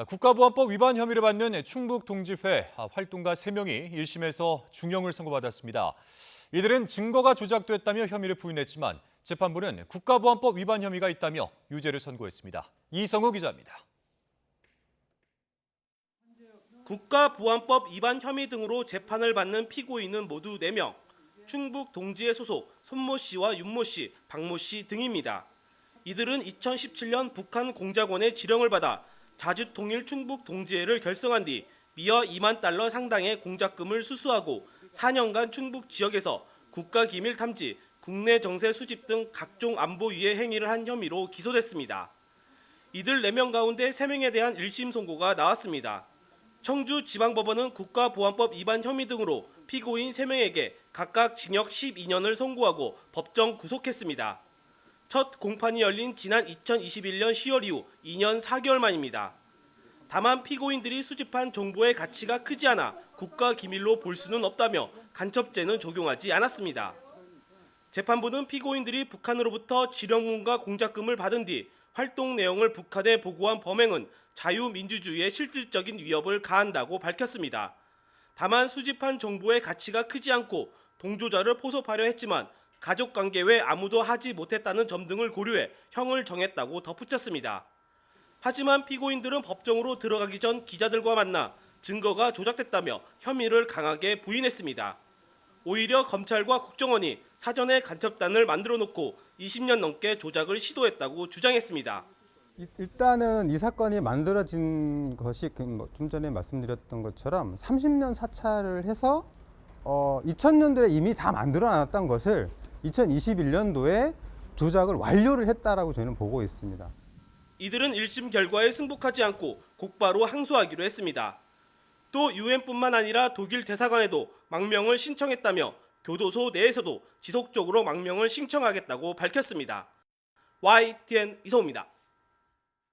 국가보안법 위반 혐의를 받는 충북동지회 활동가 3명이 1심에서 중형을 선고받았습니다. 이들은 증거가 조작됐다며 혐의를 부인했지만 재판부는 국가보안법 위반 혐의가 있다며 유죄를 선고했습니다. 이성우 기자입니다. 국가보안법 위반 혐의 등으로 재판을 받는 피고인은 모두 4명, 충북 동지회 소속 손모 씨와 윤모 씨, 박모 씨 등입니다. 이들은 2017년 북한 공작원의 지령을 받아 자주통일 충북 동지회를 결성한 뒤 미어 2만 달러 상당의 공작금을 수수하고 4년간 충북 지역에서 국가기밀 탐지, 국내 정세 수집 등 각종 안보 위해 행위를 한 혐의로 기소됐습니다. 이들 4명 가운데 3명에 대한 1심 선고가 나왔습니다. 청주지방법원은 국가보안법 위반 혐의 등으로 피고인 3명에게 각각 징역 12년을 선고하고 법정 구속했습니다. 첫 공판이 열린 지난 2021년 10월 이후 2년 4개월 만입니다. 다만 피고인들이 수집한 정보의 가치가 크지 않아 국가기밀로 볼 수는 없다며 간첩죄는 적용하지 않았습니다. 재판부는 피고인들이 북한으로부터 지령문과 공작금을 받은 뒤 활동 내용을 북한에 보고한 범행은 자유민주주의에 실질적인 위협을 가한다고 밝혔습니다. 다만 수집한 정보의 가치가 크지 않고 동조자를 포섭하려 했지만 가족관계 외 아무도 하지 못했다는 점 등을 고려해 형을 정했다고 덧붙였습니다. 하지만 피고인들은 법정으로 들어가기 전 기자들과 만나 증거가 조작됐다며 혐의를 강하게 부인했습니다. 오히려 검찰과 국정원이 사전에 간첩단을 만들어 놓고 20년 넘게 조작을 시도했다고 주장했습니다. 일단은 이 사건이 만들어진 것이 좀 전에 말씀드렸던 것처럼 30년 사찰을 해서 2000년도에 이미 다 만들어 놨던 것을 2021년도에 조작을 완료를 했다라고 저희는 보고 있습니다. 이들은 1심 결과에 승복하지 않고 곧바로 항소하기로 했습니다. 또 유엔뿐만 아니라 독일 대사관에도 망명을 신청했다며 교도소 내에서도 지속적으로 망명을 신청하겠다고 밝혔습니다. YTN 이성우입니다.